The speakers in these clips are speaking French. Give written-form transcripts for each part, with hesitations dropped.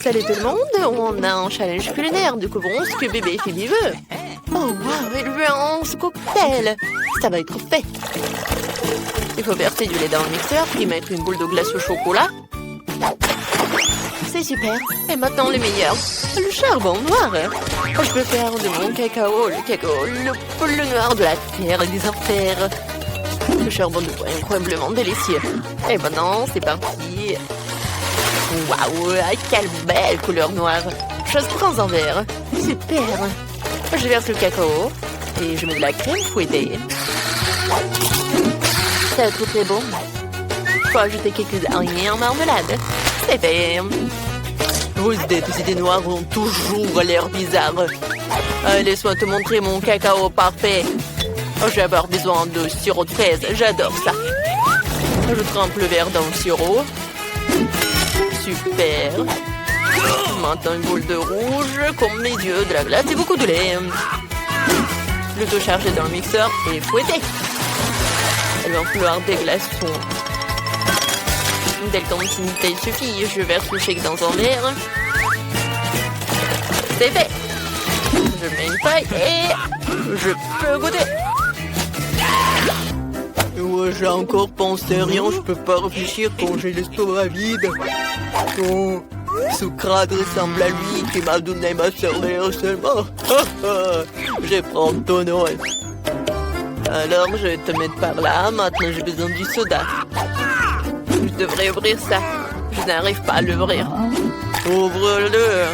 Salut tout le monde, on a un challenge culinaire, découvrons ce que bébé Phoebe veut. Oh waouh, elle veut un cocktail. Ça va être fait. Il faut verser du lait dans le mixeur, puis mettre une boule de glace au chocolat. C'est super. Et maintenant le meilleur, le charbon noir. Je peux faire de mon cacao, le plus noir de la terre et des enfers. Le charbon de bois est incroyablement délicieux. Et maintenant, c'est parti. Waouh, quelle belle couleur noire. Je prends un verre. Super. Je verse le cacao et je mets de la crème fouettée. Ça tout est bon. Faut ajouter quelques araignées en marmelade. C'est fait. Vos idées noires ont toujours l'air bizarres. Laisse-moi te montrer mon cacao parfait. J'ai avoir besoin de sirop de fraise. J'adore ça. Je trempe le verre dans le sirop. Super. Maintenant une boule de rouge, comme mes yeux, de la glace et beaucoup de lait. Le tout chargé dans le mixeur et fouetté. Il va falloir des glaçons. Une telle quantité suffit. Je verse le shake dans un verre. C'est fait. Je mets une paille et je peux goûter. Ouais, j'ai encore pensé rien, je peux pas réfléchir quand j'ai l'estomac vide. Oh, Socrate ressemble à lui qui m'a donné ma sœur seulement. Je vais prendre ton nom. Alors, je vais te mettre par là. Maintenant, j'ai besoin du soda. Je devrais ouvrir ça. Je n'arrive pas à l'ouvrir. Ouvre-le.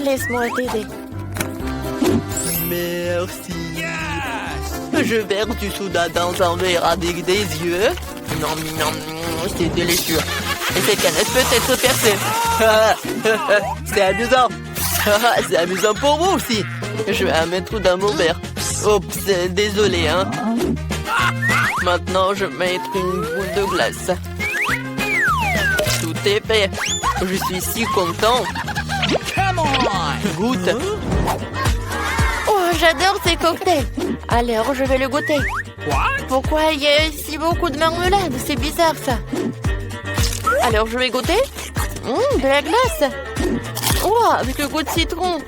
Laisse-moi t'aider. Merci. Je verse du soda dans un verre avec des yeux. Non, c'est délicieux. Et cette canette peut être percée. C'est amusant. C'est amusant pour vous aussi. Je vais la mettre dans mon verre. Oups, désolé, hein. Maintenant, je vais mettre une boule de glace. Tout est fait. Je suis si content. Goûte. Oh, j'adore ces cocktails. Alors, je vais le goûter. Pourquoi il y a si beaucoup de marmelade? C'est bizarre, ça. Alors, je vais goûter. De la glace. Oh, avec le goût de citron.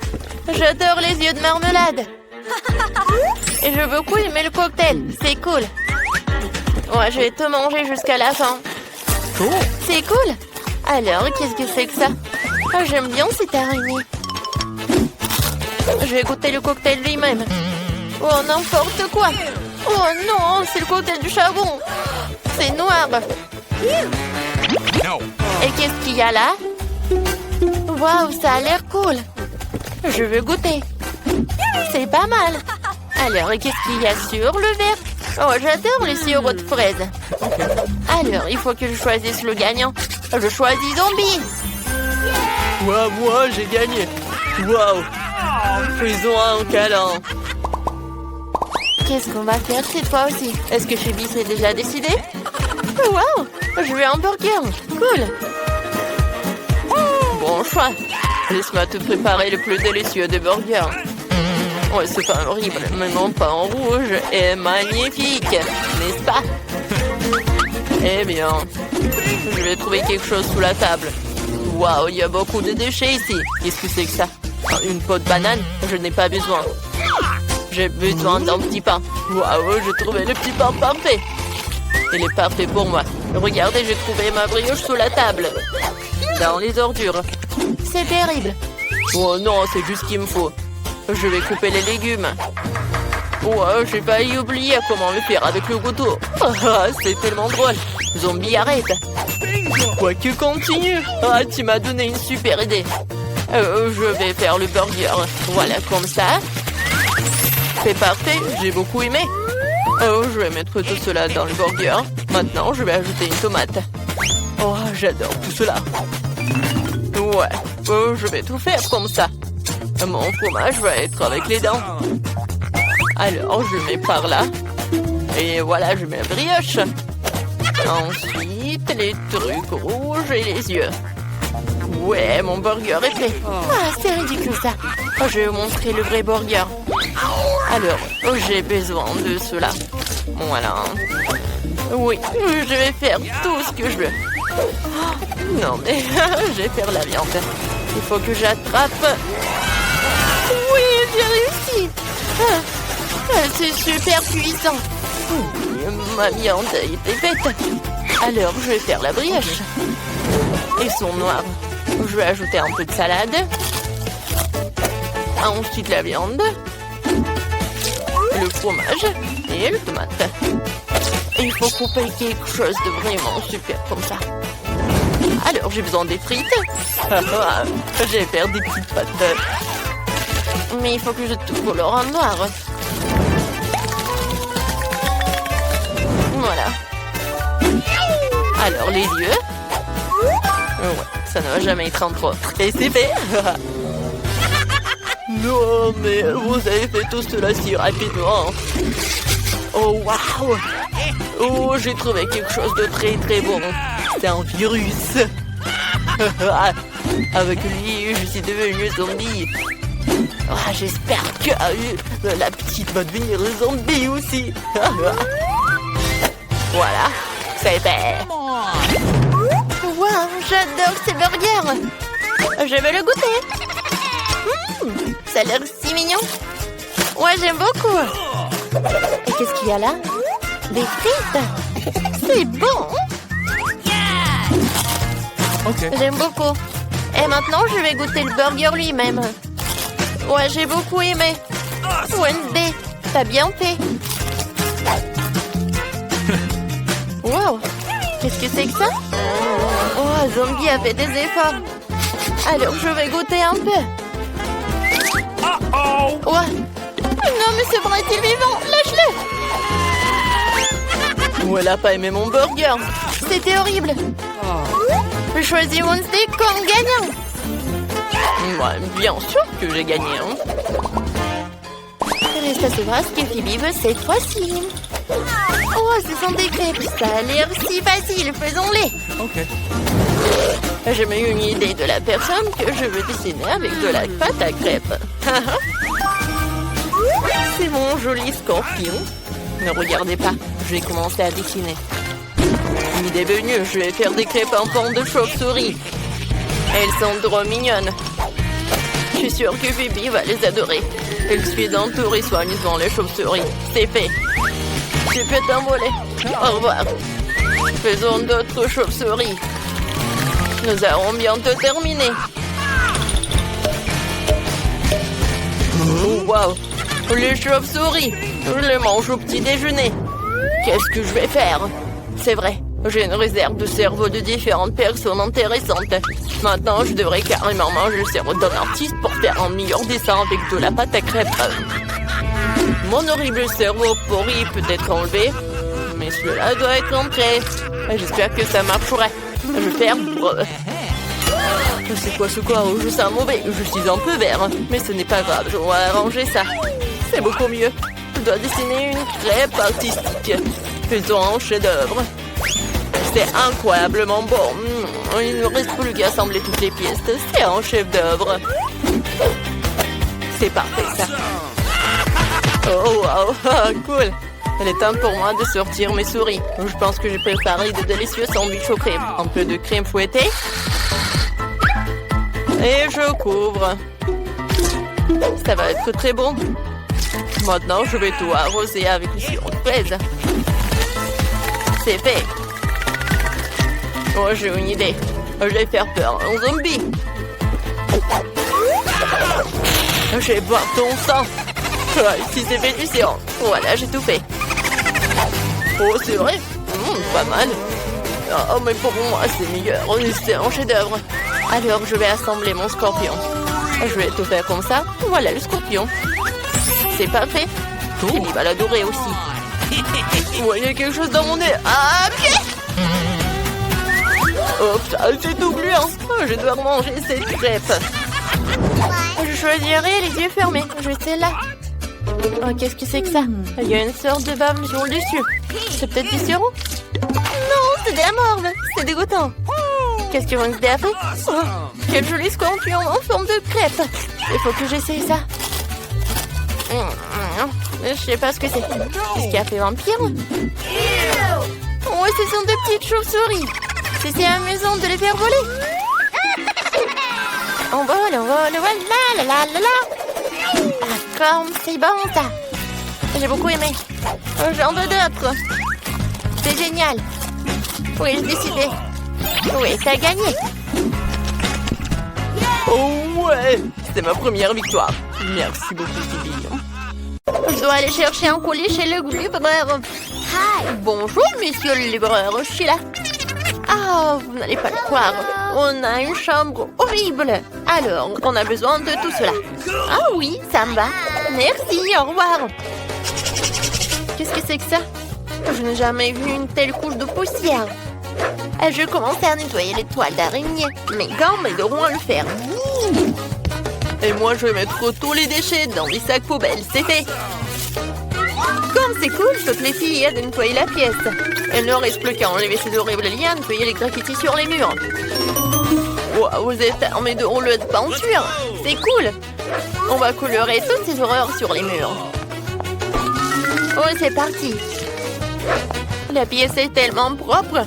J'adore les yeux de marmelade. Et je veux beaucoup aimer le cocktail. C'est cool. Ouais, je vais tout manger jusqu'à la fin. C'est cool. Alors, qu'est-ce que c'est que ça? Oh, j'aime bien cette araignée. Je vais goûter le cocktail lui-même. Oh, n'importe quoi. Oh non, c'est le cocktail du charbon. C'est noir. Et qu'est-ce qu'il y a là? Waouh, ça a l'air cool. Je veux goûter. C'est pas mal. Alors, qu'est-ce qu'il y a sur le verre? Oh, j'adore les sirops de fraises. Alors, il faut que je choisisse le gagnant. Je choisis Zombie. Waouh, moi, j'ai gagné. Waouh. Faisons un câlin. Qu'est-ce qu'on va faire cette fois aussi? Est-ce que Phoebe s'est déjà décidé? Waouh, je veux un burger. Cool. Bon choix. Laisse-moi te préparer le plus délicieux des burgers. Ouais, c'est pas horrible, mais mon pain en rouge est magnifique, n'est-ce pas? Eh bien, je vais trouver quelque chose sous la table. Waouh, il y a beaucoup de déchets ici. Qu'est-ce que c'est que ça? Une peau de banane? Je n'ai pas besoin. J'ai besoin d'un petit pain. Waouh, j'ai trouvé le petit pain parfait. Il est parfait pour moi. Regardez, j'ai trouvé ma brioche sous la table. Dans les ordures. C'est terrible. Oh non, c'est juste ce qu'il me faut. Je vais couper les légumes. Ouais, j'ai failli oublier comment le faire avec le couteau. C'est tellement drôle. Zombie, arrête. Quoi que continue. Ah, tu m'as donné une super idée. Je vais faire le burger. Voilà, comme ça. C'est parfait, j'ai beaucoup aimé. Oh, je vais mettre tout cela dans le burger. Maintenant, je vais ajouter une tomate. Oh, j'adore tout cela. Ouais, oh, je vais tout faire comme ça. Mon fromage va être avec les dents. Alors, je mets par là. Et voilà, je mets la brioche. Ensuite, les trucs rouges et les yeux. Ouais, mon burger est prêt. Ah, c'est ridicule ça. Oh, je vais vous montrer le vrai burger. Alors, oh, j'ai besoin de cela. Voilà. Oui, je vais faire tout ce que je veux. Non mais, je vais faire la viande. Il faut que j'attrape. Oui, j'ai réussi. C'est super puissant. Ma viande était faite. Alors, je vais faire la brioche. Ils sont noirs. Je vais ajouter un peu de salade. Ensuite, la viande. Le fromage et le tomate. Il faut couper quelque chose de vraiment super comme ça. Alors, j'ai besoin des frites. Je vais faire des petites pâtes. Mais il faut que je tout colore en noir. Voilà. Alors, les yeux. Ouais, ça ne va jamais être en trop. Et c'est fait. Non, mais vous avez fait tout cela si rapidement. Oh, waouh. Oh, j'ai trouvé quelque chose de très très bon. C'est un virus. Avec lui, je suis devenu zombie. Oh, j'espère que la petite va devenir zombie aussi. Voilà, c'est fait. Wow, j'adore ces burgers. Je vais le goûter. Ça a l'air si mignon. Ouais, j'aime beaucoup. Et qu'est-ce qu'il y a là? Des frites. C'est bon. Okay. J'aime beaucoup. Et maintenant, je vais goûter le burger lui-même. Ouais, j'ai beaucoup aimé. Wednesday, t'as bien fait. Wow, qu'est-ce que c'est que ça? Oh, Zombie a fait des efforts. Alors, je vais goûter un peu. Ouais. Non, mais ce vrai est vivant. Lâche-le. Oh, elle a pas aimé mon burger. C'était horrible. Je choisis Wednesday comme gagnant. Ouais, bien sûr que j'ai gagné. Reste à savoir ce que Phoebe veut cette fois-ci. Oh, ce sont des crêpes. Ça a l'air si facile. Faisons-les. Ok. J'ai eu une idée de la personne que je veux dessiner avec de la pâte à crêpes. C'est mon joli scorpion. Ne regardez pas, je vais commencer à dessiner. L'idée est venue, je vais faire des crêpes en forme de chauve-souris. Elles sont trop mignonnes. Je suis sûre que Phoebe va les adorer. Elle suit d'entourer soigneusement les chauves-souris. C'est fait. Tu peux t'envoler. Au revoir. Faisons d'autres chauves-souris. Nous allons bientôt terminer. Oh, wow. Les chauves-souris. Je les mange au petit déjeuner. Qu'est-ce que je vais faire? C'est vrai. J'ai une réserve de cerveau de différentes personnes intéressantes. Maintenant, je devrais carrément manger le cerveau d'un artiste pour faire un meilleur dessin avec de la pâte à crêpes. Mon horrible cerveau pourri peut être enlevé, mais celui-là doit être entré. J'espère que ça marchera. Je vais faire... C'est quoi ce quoi? Je sens mauvais. Je suis un peu vert, mais ce n'est pas grave. Je dois arranger ça. C'est beaucoup mieux. Je dois dessiner une crêpe artistique. Faisons un chef-d'œuvre. C'est incroyablement bon. Il ne reste plus qu'à assembler toutes les pièces. C'est un chef-d'œuvre. C'est parfait, ça. Oh, wow. Cool. Il est temps pour moi de sortir mes souris. Je pense que j'ai préparé de délicieux sandwichs aux crèmes. Un peu de crème fouettée. Et je couvre. Ça va être très bon. Maintenant, je vais tout arroser avec le sirop de fraise. C'est fait. Oh, j'ai une idée. Je vais faire peur à un zombie. Je vais boire ton sang. Si c'est fait du sirop. Voilà, j'ai tout fait. Oh, c'est vrai. Pas mal. Oh, mais pour moi, c'est meilleur. C'est un chef-d'œuvre. Alors, je vais assembler mon scorpion. Je vais tout faire comme ça. Voilà le scorpion. C'est parfait. Il va l'adorer aussi. Ouais, il y a quelque chose dans mon nez. Ah, pied! Oh, c'est tout gluant. Je dois manger cette crêpe. Je choisirai les yeux fermés. Je vais celle-là. Oh, qu'est-ce que c'est que ça? Il y a une sorte de bave sur le dessus. C'est peut-être du sirop? Non, c'est de la morve. C'est dégoûtant. Qu'est-ce que Wednesday a fait? Oh, quel joli scorpion en forme de crêpe. Il faut que j'essaye ça. Je sais pas ce que c'est. Qu'est-ce qui a fait vampire? Oh, ce sont des petites chauves-souris. C'est amusant de les faire voler. On vole, voilà, la la la la. Ah, comme c'est bon ça. J'ai beaucoup aimé. J'en veux d'autres. C'est génial. Oui, j'ai décidé. Oui, t'as gagné. Oh ouais, c'est ma première victoire. Merci beaucoup, Phoebe. Je dois aller chercher un colis chez le livreur. Bonjour, monsieur le livreur, je suis là. Ah, vous n'allez pas le croire. On a une chambre horrible. Alors, on a besoin de tout cela. Ah oui, ça me va. Merci, au revoir. Qu'est-ce que c'est que ça? Je n'ai jamais vu une telle couche de poussière. Je commence à nettoyer les toiles d'araignée. Mes gants m'aideront à le faire. Et moi, je vais mettre tous les déchets dans les sacs poubelles. C'est fait. Comme c'est cool, toutes les filles aident à nettoyer la pièce. Il ne reste plus qu'à enlever ces horribles liens, nettoyer les graffitis sur les murs. Wow, vous êtes armés de rouleaux de peinture. C'est cool. On va colorer toutes ces horreurs sur les murs. Oh, c'est parti. La pièce est tellement propre.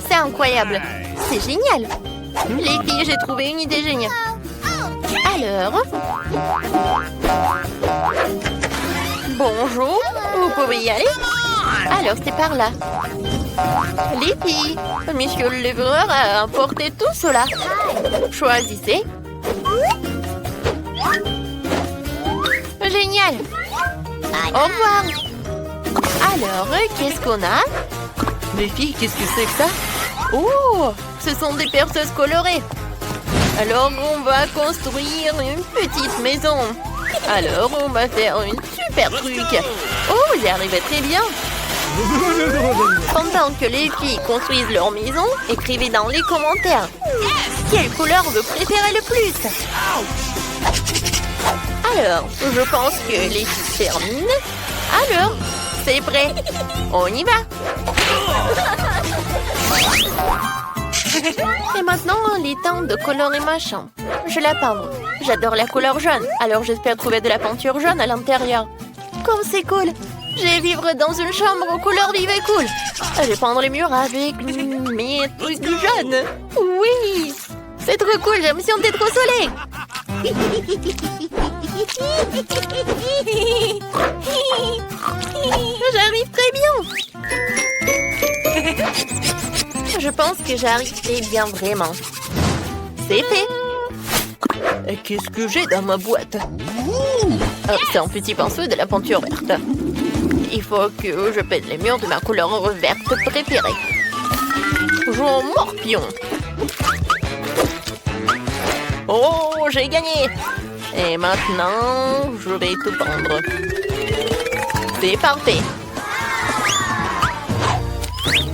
C'est incroyable. C'est génial. Les filles, j'ai trouvé une idée géniale. Alors... Bonjour, vous pouvez y aller? Alors, c'est par là. Les filles, monsieur le livreur a apporté tout cela. Choisissez. Génial. Au revoir. Alors, qu'est-ce qu'on a? Les filles, qu'est-ce que c'est que ça? Oh, ce sont des perceuses colorées. Alors, on va construire une petite maison. Alors, on va faire une super truc. Oh, j'y arrivais très bien. Pendant que les filles construisent leur maison, écrivez dans les commentaires. Quelle couleur vous préférez le plus? Alors, je pense que les filles terminent. Alors, c'est prêt. On y va. Et maintenant, il est temps de colorer ma chambre. Je la peindre. J'adore la couleur jaune, alors j'espère trouver de la peinture jaune à l'intérieur. Comme c'est cool! Je vais vivre dans une chambre aux couleurs vives et cool. Je vais peindre les murs avec mes trucs jaunes. Oui! C'est trop cool, je me sentais trop soleil. J'arrive très bien. Je pense que j'arrive très bien vraiment. C'est fait. Qu'est-ce que j'ai dans ma boîte? Oh, c'est un petit pinceau et de la peinture verte. Il faut que je peinte les murs de ma couleur verte préférée. Jean Morpion. Oh, j'ai gagné. Et maintenant, je vais tout peindre. C'est parfait.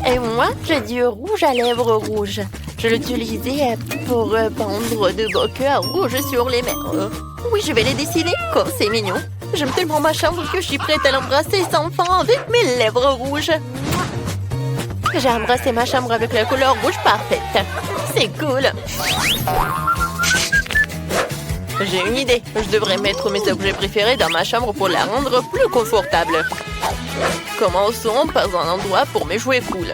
Et moi, j'ai du rouge à lèvres rouge. Je l'utilisais pour peindre de beaux cœurs rouges sur les murs. Oui, je vais les dessiner. Comme c'est mignon. J'aime tellement ma chambre que je suis prête à l'embrasser sans fin avec mes lèvres rouges. J'ai embrassé ma chambre avec la couleur rouge parfaite. C'est cool. J'ai une idée. Je devrais mettre mes objets préférés dans ma chambre pour la rendre plus confortable. Commençons par un endroit pour mes jouets cool.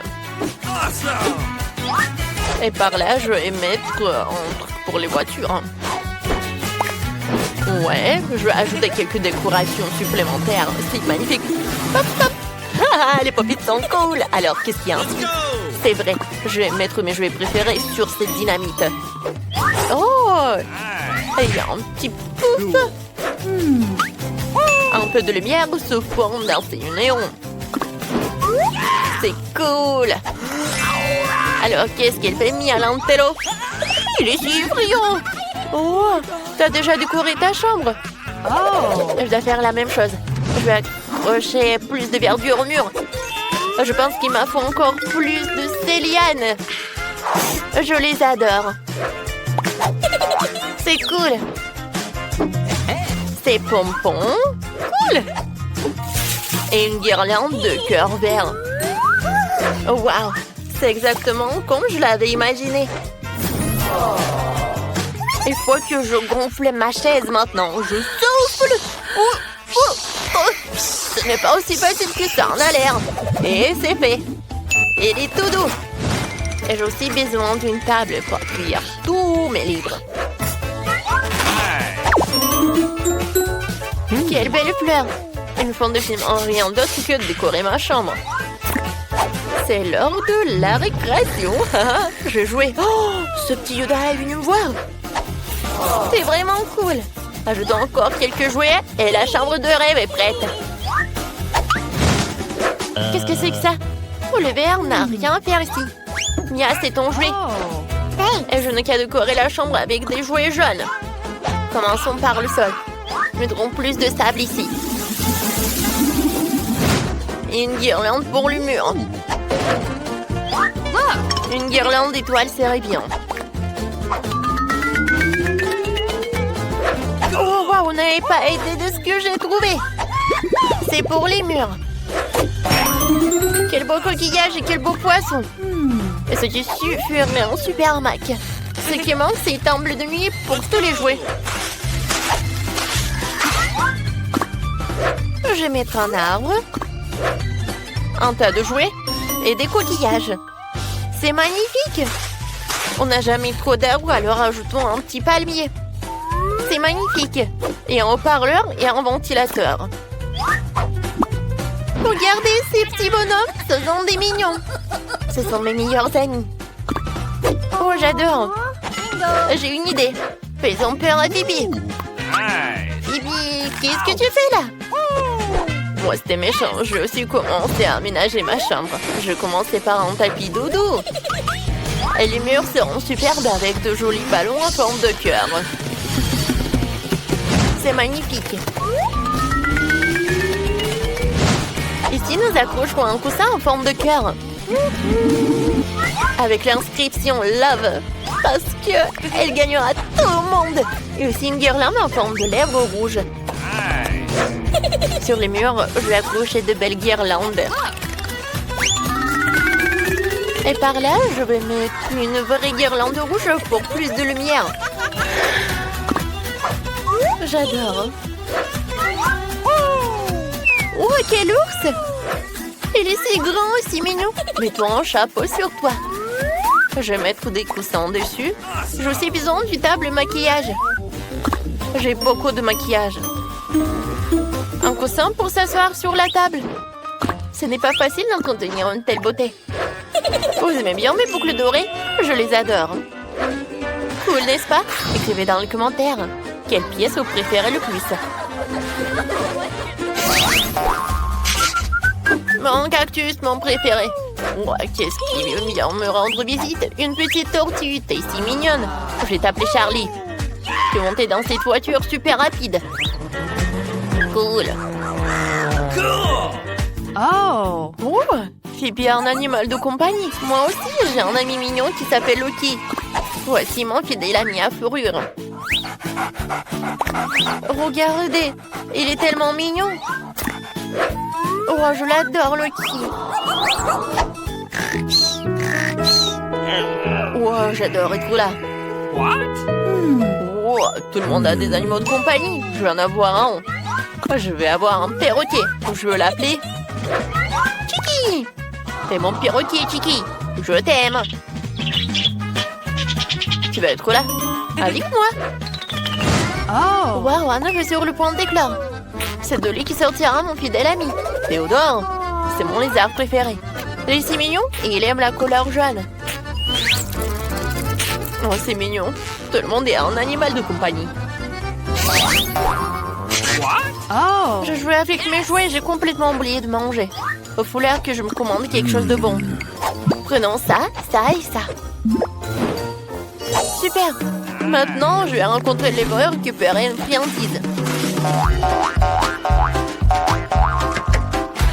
Et par là, je vais mettre un truc pour les voitures. Ouais, je vais ajouter quelques décorations supplémentaires. C'est magnifique. Hop, hop. Ah, les pop-it sont cool. Alors, qu'est-ce qu'il y a ensuite? C'est vrai, je vais mettre mes jouets préférés sur cette dynamite. Oh! Et il y a un petit pouf. Un peu de lumière se forme dans ces néons. C'est cool. Alors, qu'est-ce qu'elle fait, Michelangelo? Il est si brillant. Oh, t'as déjà décoré ta chambre? Oh, je dois faire la même chose. Je vais accrocher plus de verdure au mur. Je pense qu'il m'en faut encore plus de ces lianes. Je les adore. C'est cool. Ces pompons. Cool. Et une guirlande de cœur vert. Waouh, c'est exactement comme je l'avais imaginé. Il faut que je gonfle ma chaise maintenant. Je souffle. Ce n'est pas aussi facile que ça en a l'air. Et c'est fait. Il est tout doux. Et j'ai aussi besoin d'une table pour cuire tous mes livres. Quelle belle fleur! Une fond de film en rien d'autre que de décorer ma chambre. C'est l'heure de la récréation. Je vais jouer. Oh, ce petit Yoda est venu me voir. C'est vraiment cool. Ajoutons encore quelques jouets et la chambre de rêve est prête. Qu'est-ce que c'est que ça? Oh, le verre n'a rien à faire ici. Mia, c'est ton jouet. Et je n'ai qu'à décorer la chambre avec des jouets jaunes. Commençons par le sol. Mettrons plus de sable ici. Et une guirlande pour le mur. Une guirlande d'étoiles serait bien. Oh, wow, vous n'avez pas aidé de ce que j'ai trouvé. C'est pour les murs. Quel beau coquillage et quel beau poisson. Et ce tissu ferait un super Mac. Ce qui manque, c'est une table de nuit pour tous les jouets. Je vais mettre un arbre, un tas de jouets et des coquillages. C'est magnifique! On n'a jamais trop d'arbres, alors ajoutons un petit palmier. C'est magnifique! Et un haut-parleur et un ventilateur. Regardez ces petits bonhommes, ce sont des mignons. Ce sont mes meilleurs amis. Oh, j'adore! J'ai une idée. Faisons peur à Bibi. Bibi, qu'est-ce que tu fais là? Moi, c'était méchant. Je vais aussi commencer à aménager ma chambre. Je commençais par un tapis doudou. Et les murs seront superbes avec de jolis ballons en forme de cœur. C'est magnifique. Ici, nous accrocherons un coussin en forme de cœur. Avec l'inscription Love. Parce que elle gagnera tout le monde. Et aussi une guirlande en forme de lèvres rouges. Sur les murs, je vais accrocher de belles guirlandes. Et par là, je vais mettre une vraie guirlande rouge pour plus de lumière. J'adore. Oh, quel ours! Il est si grand et si mignon. Mets-toi un chapeau sur toi. Je vais mettre des coussins dessus. J'ai aussi besoin d'une table maquillage. J'ai beaucoup de maquillage. Un coussin pour s'asseoir sur la table. Ce n'est pas facile d'en contenir une telle beauté. Vous aimez bien mes boucles dorées? Je les adore. Cool, n'est-ce pas? Écrivez dans les commentaires. Quelle pièce vous préférez le plus? Mon cactus, mon préféré. Ouais, qu'est-ce qui vient me rendre visite? Une petite tortue, t'es si mignonne. Je vais t'appeler Charlie. Je vais monter dans cette voiture super rapide. Cool. Oh, c'est bien un animal de compagnie. Moi aussi, j'ai un ami mignon qui s'appelle Loki. Voici mon fidèle ami à fourrure. Regardez, il est tellement mignon. Oh, je l'adore, Loki. Oh, j'adore être là. Oh, tout le monde a des animaux de compagnie. Je vais en avoir un. Je vais avoir un perroquet. Je veux l'appeler Chiki. T'es mon perroquet, Chiki. Je t'aime. Tu vas être là avec moi. Oh, wow, un œuf est sur le point d'éclore. C'est de lui qui sortira mon fidèle ami. Théodore, c'est mon lézard préféré. Il est si mignon et il aime la couleur jaune. Oh, c'est mignon. Tout le monde est un animal de compagnie. Oh. Je jouais avec mes jouets et j'ai complètement oublié de manger. Il faut l'air que je me commande quelque chose de bon. Prenons ça, ça et ça. Super. Maintenant, je vais rencontrer les voleurs et récupérer une friandise.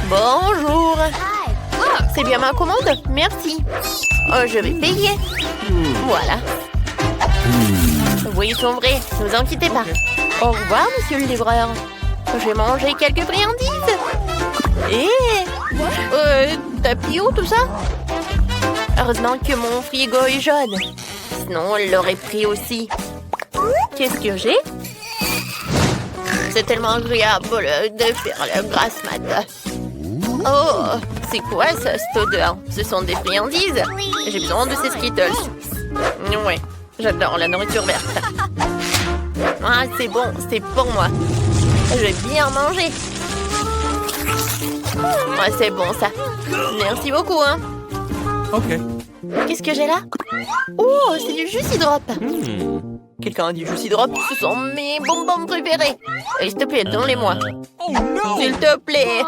Bonjour. C'est bien ma commande? Merci. Oh, je vais payer. Voilà. Oui, ils sont vrais. Ne vous inquiétez pas. Au revoir, monsieur le livreur. Je vais manger quelques friandises. Tapis où tout ça? Heureusement que mon frigo est jaune. Sinon, on l'aurait pris aussi. Qu'est-ce que j'ai? C'est tellement agréable de faire la grasse mat. Oh, c'est quoi ça, cette odeur? Ce sont des friandises. J'ai besoin de ces Skittles. Ouais, j'adore la nourriture verte. Ah, c'est bon, c'est pour moi. Je vais bien manger. Ouais, c'est bon ça. Merci beaucoup, hein. Ok. Qu'est-ce que j'ai là? Oh, c'est du Juicy Drop. Quelqu'un a du Juicy Drop? Ce sont mes bonbons préférés. S'il te plaît, donne-les-moi. S'il te plaît.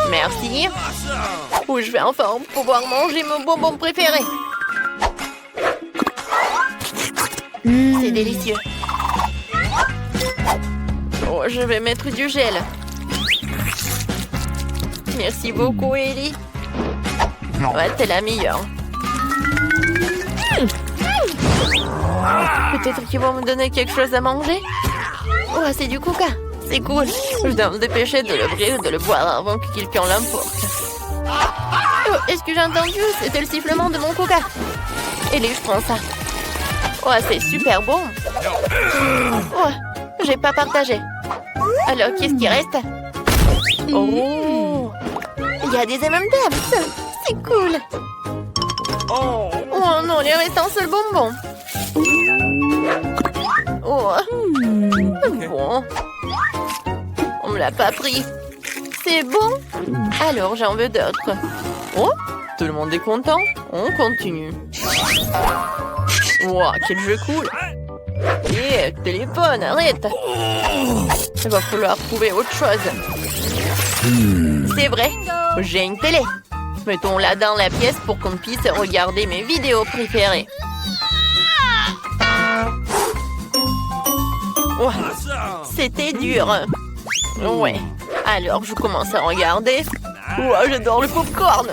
Merci. Oh, je vais enfin pouvoir manger mon bonbon préféré. C'est délicieux. Oh, je vais mettre du gel. Merci beaucoup, Ellie. Ouais, t'es la meilleure. Peut-être qu'ils vont me donner quelque chose à manger. Oh, c'est du coca. C'est cool. Je dois me dépêcher de l'ouvrir et de le boire avant que quelqu'un l'emporte. Oh, est-ce que j'ai entendu? C'était le sifflement de mon coca. Ellie, je prends ça. Oh, c'est super bon. Oh, j'ai pas partagé. Alors, qu'est-ce qui reste? Oh, il y a des M&M's. C'est cool. Oh non, il reste un seul bonbon. Oh, bon. On me l'a pas pris. C'est bon? Alors, j'en veux d'autres. Oh, tout le monde est content. On continue. Wow, quel jeu cool. Hé, téléphone, arrête. Il va falloir trouver autre chose. C'est vrai, j'ai une télé. Mettons-la dans la pièce pour qu'on puisse regarder mes vidéos préférées. Oh, c'était dur. Ouais, alors je commence à regarder. Oh, j'adore le popcorn.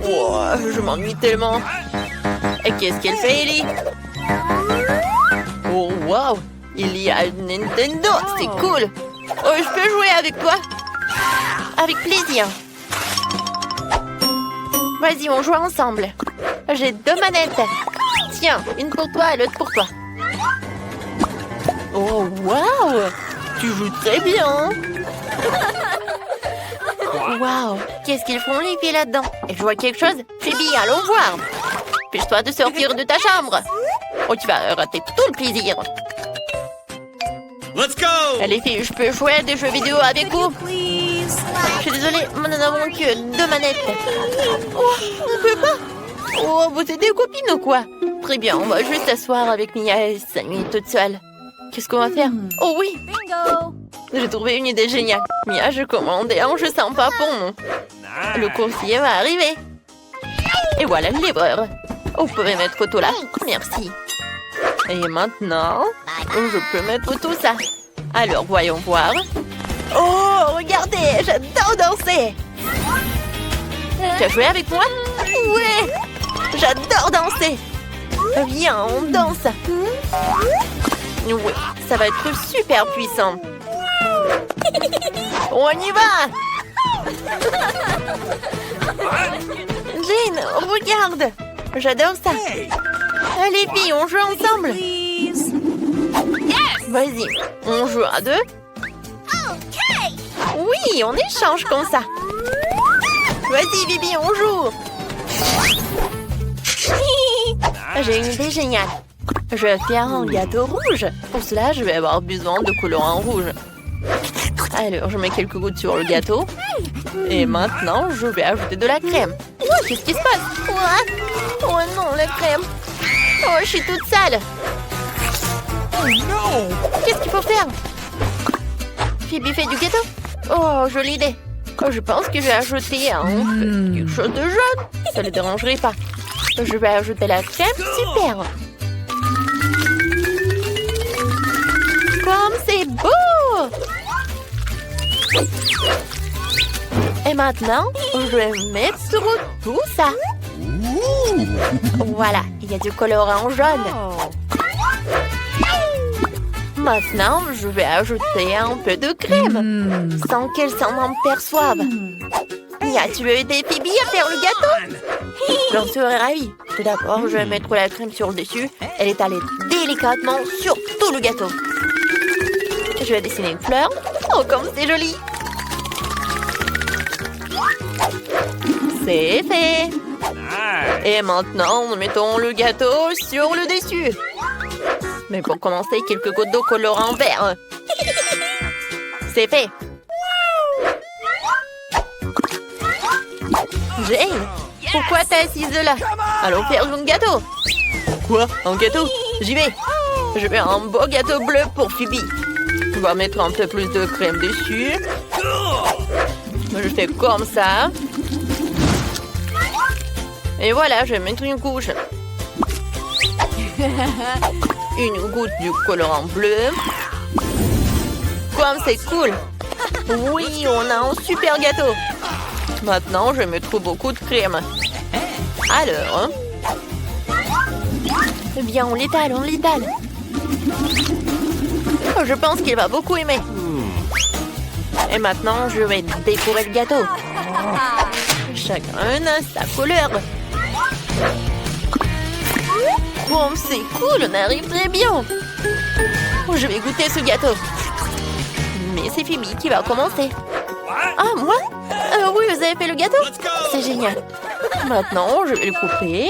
Oh, je m'ennuie tellement. Et qu'est-ce qu'elle fait, Ellie? Oh, wow! Il y a une Nintendo, c'est cool! Oh, je peux jouer avec toi? Avec plaisir. Vas-y, on joue ensemble. J'ai 2 manettes. Tiens, une pour toi et l'autre pour toi. Oh, wow! Tu joues très bien! Waouh, qu'est-ce qu'ils font les filles là-dedans? Elles jouent à quelque chose? Phoebe, allons voir. Dépêche-toi de sortir de ta chambre. Oh, tu vas rater tout le plaisir. Let's go! Les filles, je peux jouer à des jeux vidéo avec vous? Je suis désolée, mais nous n'avons que 2 manettes. Oh, on peut pas? Oh, vous êtes des copines ou quoi? Très bien, on va juste s'asseoir avec Mia et Sammy toute seule. Qu'est-ce qu'on va faire? Oh oui! Bingo! J'ai trouvé une idée géniale. Mia, je commande un jeu sympa pour nous. Le coursier va arriver. Et voilà le livreur. Oh, vous pouvez mettre tout là. Merci. Et maintenant, je peux mettre tout ça. Alors, voyons voir. Oh, regardez, j'adore danser. Tu as joué avec moi? Ouais, j'adore danser. Viens, on danse. Oui, ça va être super puissant. On y va! Jane, regarde! J'adore ça! Allez, filles, on joue ensemble! Vas-y, on joue à 2? Oui, on échange comme ça! Vas-y, Bibi, on joue! J'ai une idée géniale! Je vais faire un gâteau rouge. Pour cela, je vais avoir besoin de colorant rouge. Alors, je mets quelques gouttes sur le gâteau. Et maintenant, je vais ajouter de la crème. Oh, qu'est-ce qui se passe? Oh non, la crème. Oh, je suis toute sale. Oh non! Qu'est-ce qu'il faut faire? Phoebe fait du gâteau? Oh, jolie idée. Oh, je pense que je vais ajouter quelque chose de jaune. Ça ne le dérangerait pas. Je vais ajouter la crème. Super. Comme c'est beau! Et maintenant, je vais mettre tout ça. Voilà, il y a du colorant jaune. Maintenant, je vais ajouter un peu de crème, sans qu'elle s'en aperçoive. Mia, tu veux aider Phoebe à faire le gâteau? J'en serais ravie. Tout d'abord, je vais mettre la crème sur le dessus et l'étaler délicatement sur tout le gâteau. Je vais dessiner une fleur. Oh, comme c'est joli! C'est fait! Et maintenant, nous mettons le gâteau sur le dessus. Mais pour commencer, quelques gouttes d'eau colorant vert. C'est fait! Jane, pourquoi t'es assise là? Allons faire un gâteau. Quoi? Un gâteau? J'y vais. Je veux un beau gâteau bleu pour Phoebe. On va mettre un peu plus de crème dessus. Je fais comme ça. Et voilà, je vais mettre une couche. Une goutte du colorant bleu. Comme c'est cool. Oui, on a un super gâteau. Maintenant, je vais mettre beaucoup de crème. Alors, eh bien, on l'étale, on l'étale. Oh, je pense qu'il va beaucoup aimer. Et maintenant, je vais décorer le gâteau. Chacun a sa couleur. Bon, c'est cool, on arrive très bien. Oh, je vais goûter ce gâteau. Mais c'est Phoebe qui va commencer. Ah, moi? Oui, vous avez fait le gâteau? C'est génial. Maintenant, je vais le couper.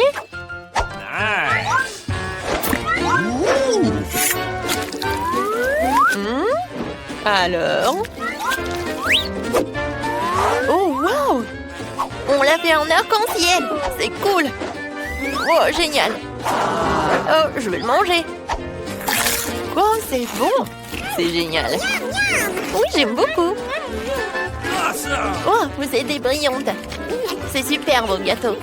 Alors? Oh, wow! On l'a fait en arc-en-ciel. C'est cool. Oh, génial. Oh, je vais le manger. Oh, c'est bon. C'est génial. Oui, j'aime beaucoup. Oh, vous êtes brillante. C'est super, vos gâteaux.